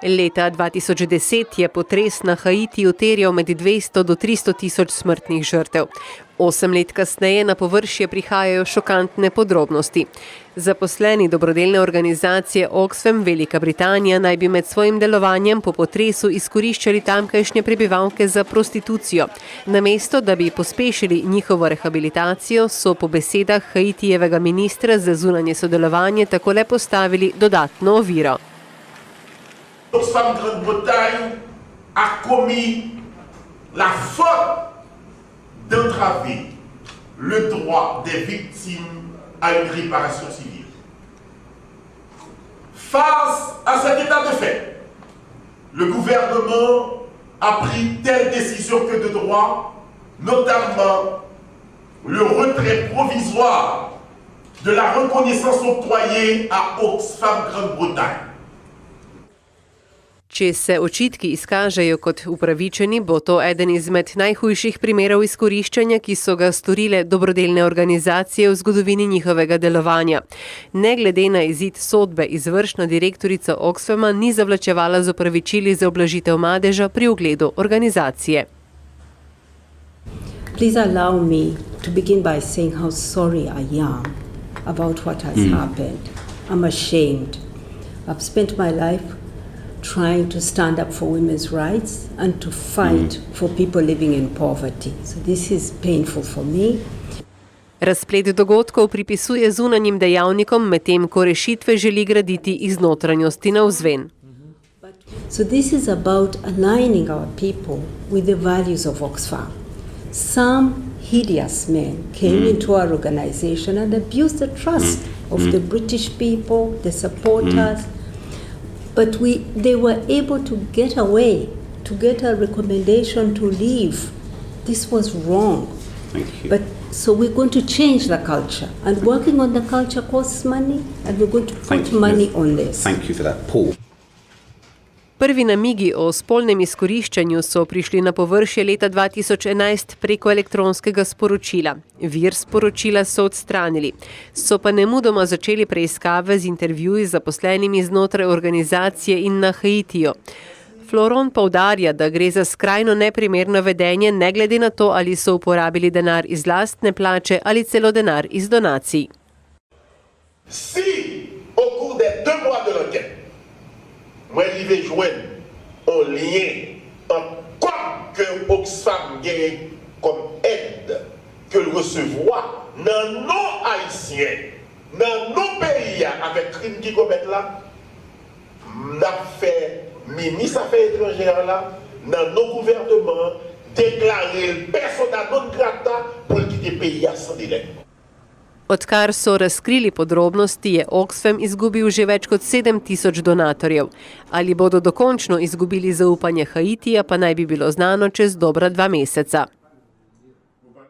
Leta 2010 je potres na Haitiju terjal med 200 do 300 tisoč smrtnih žrtev. 8 let kasneje na površje prihajajo šokantne podrobnosti. Zaposleni dobrodelne organizacije Oxfam Velika Britanija naj bi med svojim delovanjem po potresu izkoriščali tamkajšnje prebivalke za prostitucijo. Namesto, da bi pospešili njihovo rehabilitacijo, so po besedah Haitijevega ministra za zunanje sodelovanje tako le postavili dodatno oviro. Oxfam Velika Britanija a commis la faute d'entraver le droit des victimes à une réparation civile. Face à cet état de fait, le gouvernement a pris telle décision que de droit, notamment le retrait provisoire de la reconnaissance octroyée à Oxfam Velika Britanija. Če se očitki izkažejo kot upravičeni, bo to eden izmed najhujših primerov izkoriščanja, ki so ga storile dobrodelne organizacije v zgodovini njihovega delovanja. Ne glede na izid sodbe, izvršna direktorica Oxfama ni zavlačevala z opravičili za ublažitev madeža pri ugledu organizacije. Please allow me to begin by saying how sorry I am about what has happened. I'm ashamed. I've spent my life trying to stand up for women's rights and to fight for people living in poverty. So this is painful for me. Razplet dogodkov pripisuje zunanjim dejavnikom, medtem ko rešitve želi graditi iz notranjosti navzven. So this is about aligning our people with the values of Oxfam. Some hideous men came into our organization and abused the trust of the British people, the supporters. But they were able to get away, to get a recommendation to leave. This was wrong. Thank you. But so we're going to change the culture, and working on the culture costs money, and we're going to put money on this. Thank you for that, Paul. Prvi namigi o spolnem izkoriščanju so prišli na površje leta 2011 preko elektronskega sporočila. Vir sporočila so odstranili. So pa nemudoma začeli preiskave z intervjuji z zaposlenimi znotraj organizacije in na Haitiju. Floron poudarja, da gre za skrajno neprimerno vedenje, ne glede na to, ali so uporabili denar iz lastne plače ali celo denar iz donacij. Si, au cours des 2 mois de l'enquête, moi, je vais joindre un lien entre quoi que Oxfam gagne comme aide que le recevoir dans nos haïtiens, dans nos pays avec crimes qui commettent là, n'a fait ministre affaires étrangères là, dans nos gouvernements, déclarer persona non grata pour quitter le pays sans délai. Odkar so razkrili podrobnosti, je Oxfam izgubil že več kot 7000 donatorjev. Ali bodo dokončno izgubili zaupanje Haitija, pa naj bi bilo znano čez dobra 2 meseca.